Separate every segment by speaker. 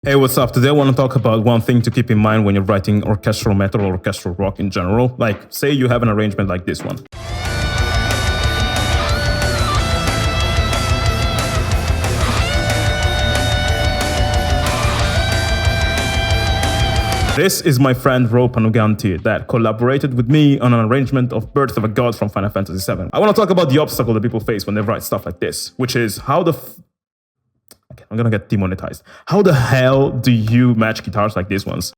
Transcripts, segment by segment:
Speaker 1: Hey, what's up? Today I want to talk about one thing to keep in mind when you're writing orchestral metal or orchestral rock in general. Like, say you have an arrangement like this one. This is my friend Panuganti that collaborated with me on an arrangement of Birth of a God from Final Fantasy VII. I want to talk about the obstacle that people face when they write stuff like this, which is how the I'm gonna get demonetized. How the hell do you match guitars like these ones?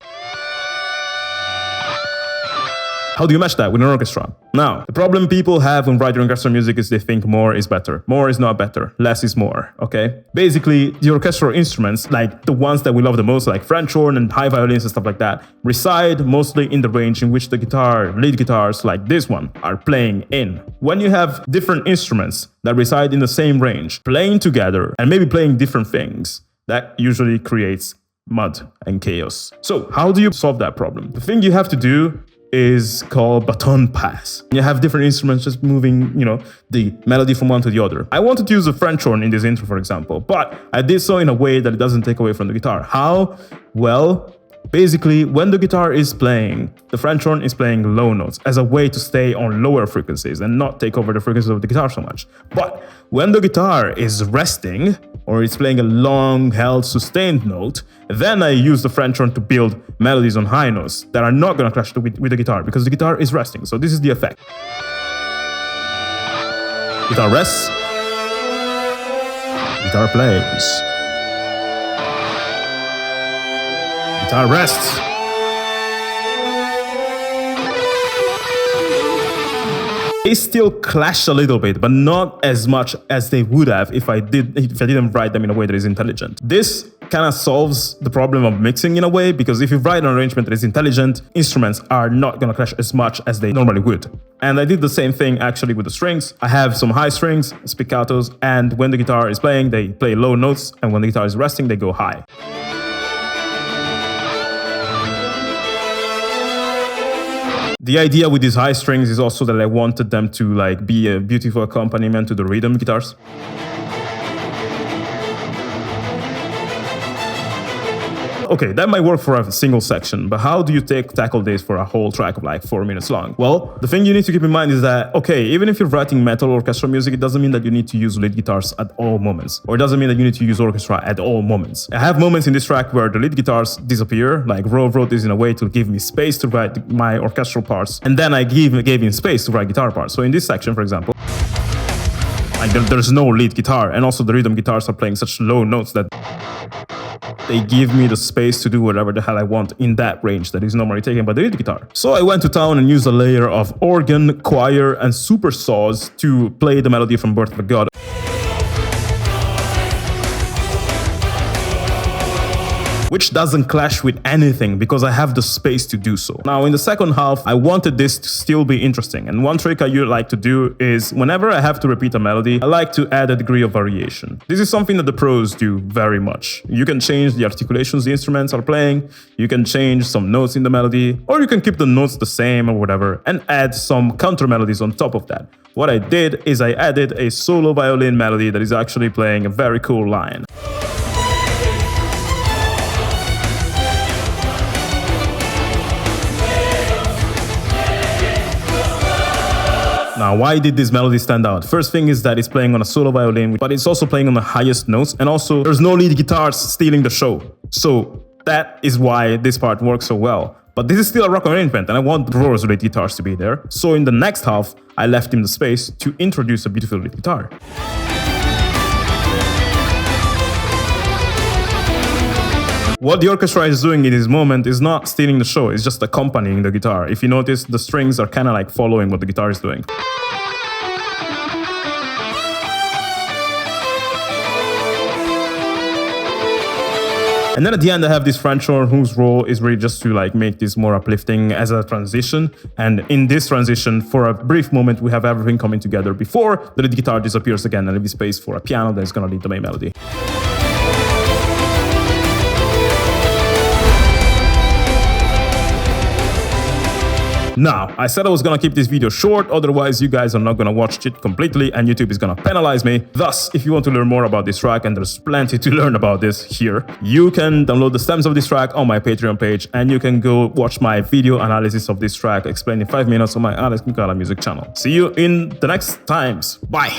Speaker 1: How do you match that with an orchestra? Now, the problem people have when writing orchestral music is they think more is better. More is not better. Less is more, okay? Basically, the orchestral instruments, like the ones that we love the most, like French horn and high violins and stuff like that, reside mostly in the range in which the lead guitars like this one, are playing in. When you have different instruments that reside in the same range, playing together and maybe playing different things, that usually creates mud and chaos. So how do you solve that problem? The thing you have to do is called baton pass. You have different instruments just moving, the melody from one to the other. I wanted to use a French horn in this intro, for example, but I did so in a way that it doesn't take away from the guitar. How? Well, basically, when the guitar is playing, the French horn is playing low notes as a way to stay on lower frequencies and not take over the frequencies of the guitar so much. But when the guitar is resting, or it's playing a long-held sustained note, then I use the French horn to build melodies on high notes that are not going to clash with the guitar because the guitar is resting. So this is the effect. Guitar rests. Guitar plays. Guitar rests. They still clash a little bit, but not as much as they would have if I didn't write them in a way that is intelligent. This kind of solves the problem of mixing in a way, because if you write an arrangement that is intelligent, instruments are not going to clash as much as they normally would. And I did the same thing actually with the strings. I have some high strings, spiccatos, and when the guitar is playing, they play low notes, and when the guitar is resting, they go high. The idea with these high strings is also that I wanted them to be a beautiful accompaniment to the rhythm guitars. Okay, that might work for a single section, but how do you tackle this for a whole track of 4 minutes long? Well, the thing you need to keep in mind is that, okay, even if you're writing metal or orchestral music, it doesn't mean that you need to use lead guitars at all moments, or it doesn't mean that you need to use orchestra at all moments. I have moments in this track where the lead guitars disappear, like wrote this in a way to give me space to write my orchestral parts, and then I gave him space to write guitar parts. So in this section, for example, there's no lead guitar, and also the rhythm guitars are playing such low notes that they give me the space to do whatever the hell I want in that range that is normally taken by the lead guitar. So I went to town and used a layer of organ, choir, and super saws to play the melody from Birth of a God, which doesn't clash with anything because I have the space to do so. Now, in the second half, I wanted this to still be interesting. And one trick I like to do is whenever I have to repeat a melody, I like to add a degree of variation. This is something that the pros do very much. You can change the articulations the instruments are playing, you can change some notes in the melody, or you can keep the notes the same or whatever, and add some counter melodies on top of that. What I did is I added a solo violin melody that is actually playing a very cool line. Now, why did this melody stand out? First thing is that it's playing on a solo violin, but it's also playing on the highest notes, and also there's no lead guitars stealing the show. So that is why this part works so well. But this is still a rock arrangement, and I want Roar's lead guitars to be there. So in the next half, I left him the space to introduce a beautiful lead guitar. What the orchestra is doing in this moment is not stealing the show, it's just accompanying the guitar. If you notice, the strings are kind of following what the guitar is doing. And then at the end, I have this French horn whose role is really just to make this more uplifting as a transition. And in this transition, for a brief moment, we have everything coming together before the lead guitar disappears again and leaves space for a piano that is going to lead the main melody. Now, I said I was gonna keep this video short, otherwise you guys are not gonna watch it completely and YouTube is gonna penalize me. Thus, if you want to learn more about this track, and there's plenty to learn about this here, you can download the stems of this track on my Patreon page, and you can go watch my video analysis of this track explained in 5 minutes on my Moukala music channel. See you in the next times. Bye!